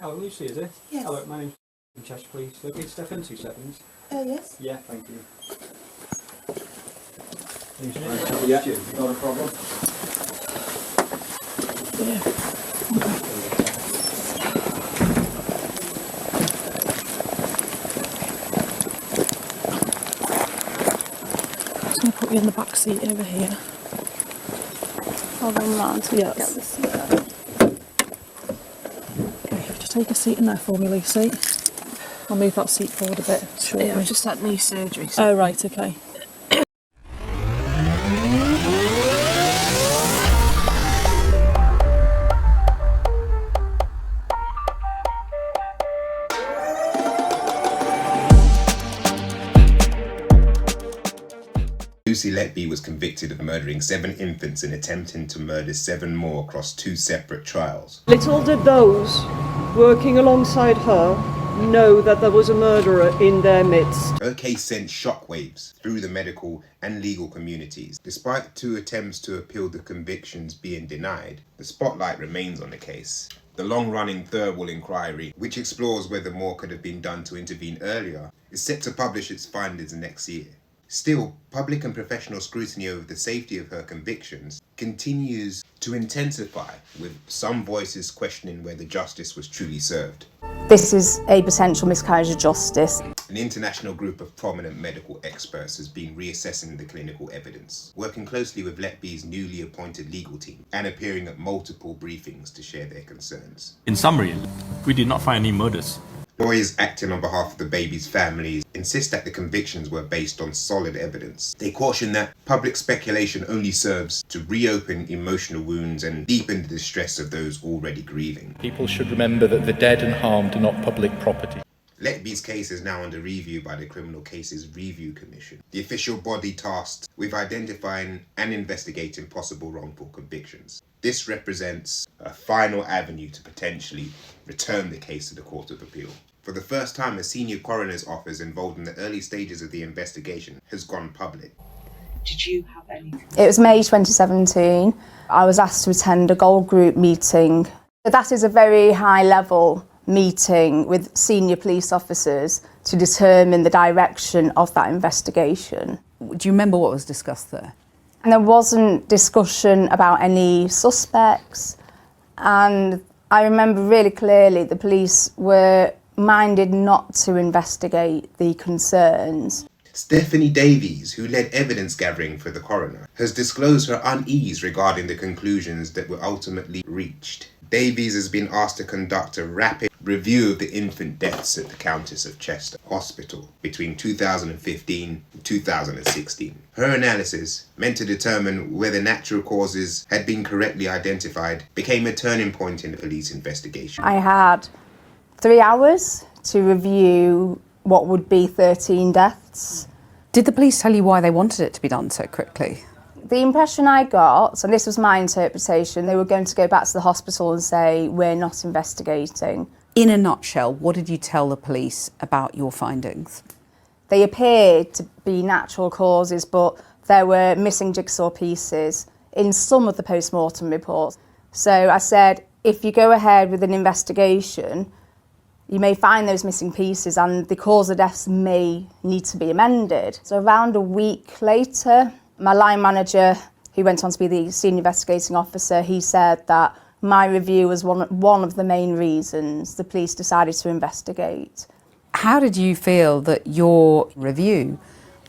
Oh, Lucy, is it? Yes. Hello, my name's Chester, please. Look, it's Steph in 2 seconds. Yes. Yeah, thank you. Yeah, not a problem. I'm just going to put you in the back seat over here. Hold on, man, to get the seat. Okay, just take a seat in there for me, Lucy. I'll move that seat forward a bit shortly. Yeah, I've just had knee surgery. So. Oh, right, okay. Lucy Letby was convicted of murdering 7 infants and attempting to murder 7 more across 2 separate trials. Little did those working alongside her know that there was a murderer in their midst. Her case sent shockwaves through the medical and legal communities. Despite 2 attempts to appeal the convictions being denied, the spotlight remains on the case. The long-running Thirlwall inquiry, which explores whether more could have been done to intervene earlier, is set to publish its findings next year. Still, public and professional scrutiny over the safety of her convictions continues to intensify, with some voices questioning whether justice was truly served. This is a potential miscarriage of justice. An international group of prominent medical experts has been reassessing the clinical evidence, working closely with Letby's newly appointed legal team and appearing at multiple briefings to share their concerns. In summary, we did not find any murders. Lawyers acting on behalf of the baby's families insist that the convictions were based on solid evidence. They caution that public speculation only serves to reopen emotional wounds and deepen the distress of those already grieving. People should remember that the dead and harmed are not public property. Letby's case is now under review by the Criminal Cases Review Commission, the official body tasked with identifying and investigating possible wrongful convictions. This represents a final avenue to potentially return the case to the Court of Appeal. For the first time, a senior coroner's office involved in the early stages of the investigation has gone public. Did you have any? It was May 2017. I was asked to attend a goal group meeting. That is a very high level meeting with senior police officers to determine the direction of that investigation. Do you remember what was discussed there? And there wasn't discussion about any suspects, and I remember really clearly the police were minded not to investigate the concerns. Stephanie Davies, who led evidence gathering for the coroner, has disclosed her unease regarding the conclusions that were ultimately reached. Davies has been asked to conduct a rapid review of the infant deaths at the Countess of Chester Hospital between 2015 and 2016. Her analysis, meant to determine whether natural causes had been correctly identified, became a turning point in the police investigation. I had 3 hours to review what would be 13 deaths. Did the police tell you why they wanted it to be done so quickly? The impression I got, and this was my interpretation, they were going to go back to the hospital and say, we're not investigating. In a nutshell, what did you tell the police about your findings? They appeared to be natural causes, but there were missing jigsaw pieces in some of the post-mortem reports. So I said, if you go ahead with an investigation, you may find those missing pieces and the cause of deaths may need to be amended. So around a week later, my line manager, who went on to be the senior investigating officer, he said that my review was one of the main reasons the police decided to investigate. How did you feel that your review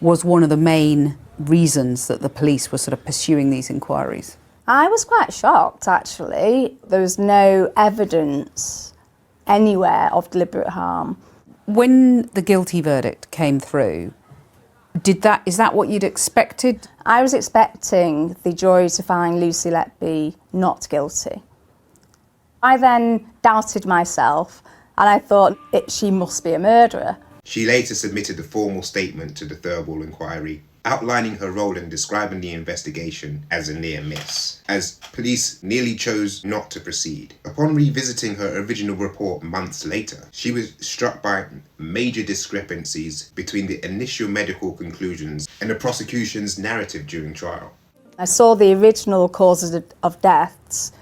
was one of the main reasons that the police were sort of pursuing these inquiries? I was quite shocked, actually. There was no evidence anywhere of deliberate harm. When the guilty verdict came through, is that what you'd expected? I was expecting the jury to find Lucy Letby not guilty. I then doubted myself and I thought she must be a murderer. She later submitted a formal statement to the Thirlwall inquiry, outlining her role in describing the investigation as a near miss, as police nearly chose not to proceed. Upon revisiting her original report months later, she was struck by major discrepancies between the initial medical conclusions and the prosecution's narrative during trial. I saw the original causes of deaths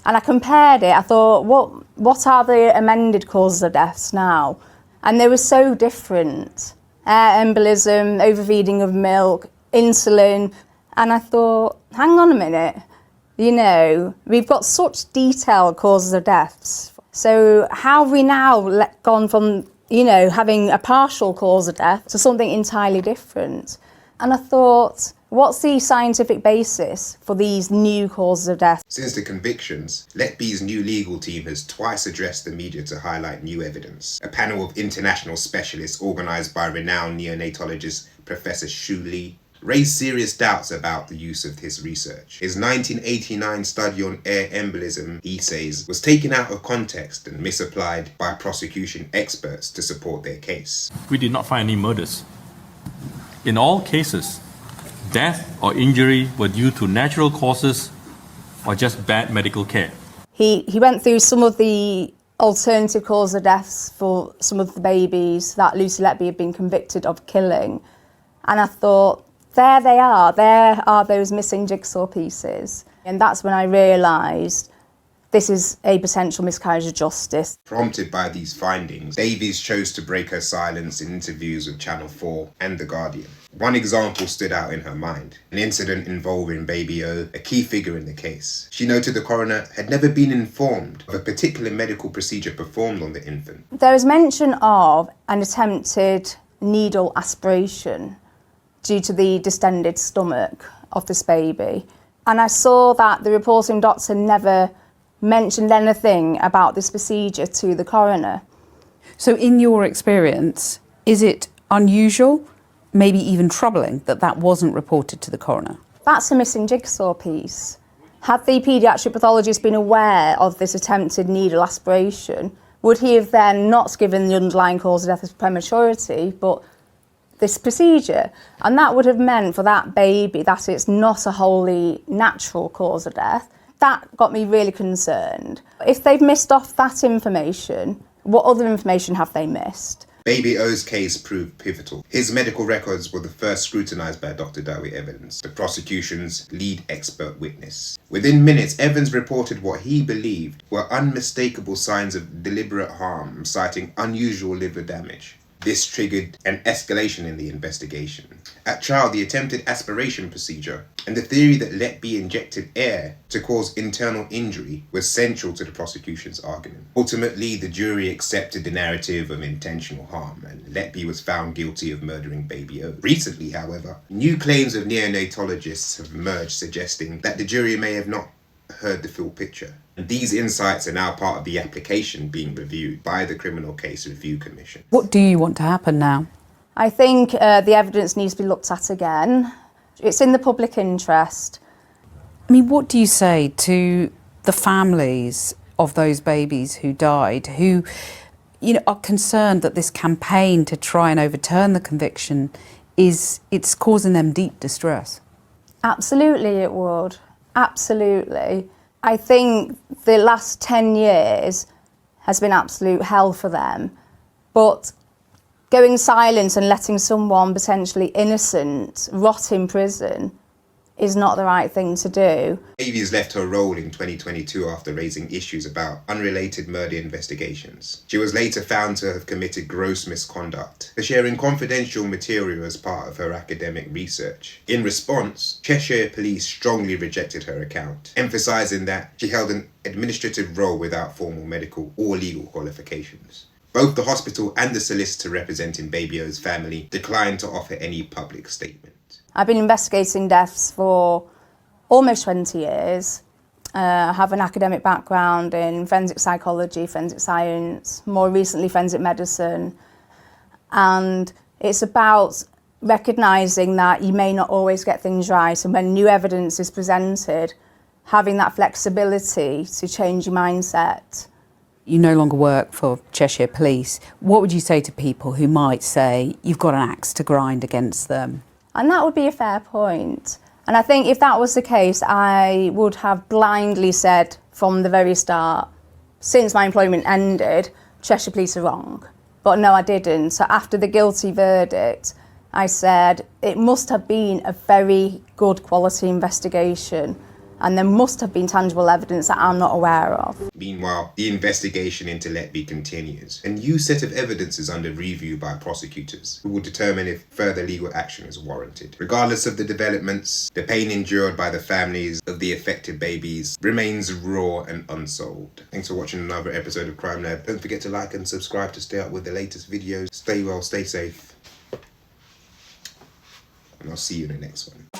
And I compared it, I thought, what are the amended causes of deaths now? And they were so different. Air embolism, overfeeding of milk, insulin. And I thought, hang on a minute, you know, we've got such detailed causes of deaths. So how have we now gone from, you know, having a partial cause of death to something entirely different? And I thought, what's the scientific basis for these new causes of death? Since the convictions, Letby's new legal team has twice addressed the media to highlight new evidence. A panel of international specialists organised by renowned neonatologist Professor Shu Li raised serious doubts about the use of his research. His 1989 study on air embolism, he says, was taken out of context and misapplied by prosecution experts to support their case. We did not find any murders. In all cases, death or injury were due to natural causes or just bad medical care. He went through some of the alternative causes of deaths for some of the babies that Lucy Letby had been convicted of killing. And I thought, there they are, there are those missing jigsaw pieces. And that's when I realised this is a potential miscarriage of justice. Prompted by these findings, Davies chose to break her silence in interviews with Channel 4 and The Guardian. One example stood out in her mind, an incident involving Baby O, a key figure in the case. She noted the coroner had never been informed of a particular medical procedure performed on the infant. There was mention of an attempted needle aspiration due to the distended stomach of this baby. And I saw that the reporting doctor never mentioned anything about this procedure to the coroner. So in your experience, is it unusual, maybe even troubling, that that wasn't reported to the coroner? That's a missing jigsaw piece. Had the paediatric pathologist been aware of this attempted needle aspiration, would he have then not given the underlying cause of death as prematurity, but this procedure? And that would have meant for that baby that it's not a wholly natural cause of death. That got me really concerned. If they've missed off that information, what other information have they missed? Baby O's case proved pivotal. His medical records were the first scrutinised by Dr. Dowie Evans, the prosecution's lead expert witness. Within minutes, Evans reported what he believed were unmistakable signs of deliberate harm, citing unusual liver damage. This triggered an escalation in the investigation. At trial, the attempted aspiration procedure and the theory that Letby injected air to cause internal injury was central to the prosecution's argument. Ultimately, the jury accepted the narrative of intentional harm, and Letby was found guilty of murdering Baby O. Recently, however, new claims of neonatologists have emerged suggesting that the jury may have not heard the full picture. And these insights are now part of the application being reviewed by the Criminal Case Review Commission. What do you want to happen now? I think the evidence needs to be looked at again. It's in the public interest. I mean, what do you say to the families of those babies who died, who, you know, are concerned that this campaign to try and overturn the conviction it's causing them deep distress? Absolutely it would. Absolutely. I think the last 10 years has been absolute hell for them. But going silent and letting someone potentially innocent rot in prison is not the right thing to do. Davies left her role in 2022 after raising issues about unrelated murder investigations. She was later found to have committed gross misconduct for sharing confidential material as part of her academic research. In response, Cheshire Police strongly rejected her account, emphasising that she held an administrative role without formal medical or legal qualifications. Both the hospital and the solicitor representing Baby O's family declined to offer any public statement. I've been investigating deaths for almost 20 years. I have an academic background in forensic psychology, forensic science, more recently forensic medicine. And it's about recognising that you may not always get things right, and when new evidence is presented, having that flexibility to change your mindset. You no longer work for Cheshire Police. What would you say to people who might say you've got an axe to grind against them? And that would be a fair point. And I think if that was the case, I would have blindly said from the very start, since my employment ended, Cheshire Police are wrong. But no, I didn't. So after the guilty verdict, I said it must have been a very good quality investigation. and there must have been tangible evidence that I'm not aware of. Meanwhile, the investigation into Letby continues. A new set of evidence is under review by prosecutors, who will determine if further legal action is warranted. Regardless of the developments, the pain endured by the families of the affected babies remains raw and unsolved. Thanks for watching another episode of Crime Lab. Don't forget to like and subscribe to stay up with the latest videos. Stay well, stay safe, and I'll see you in the next one.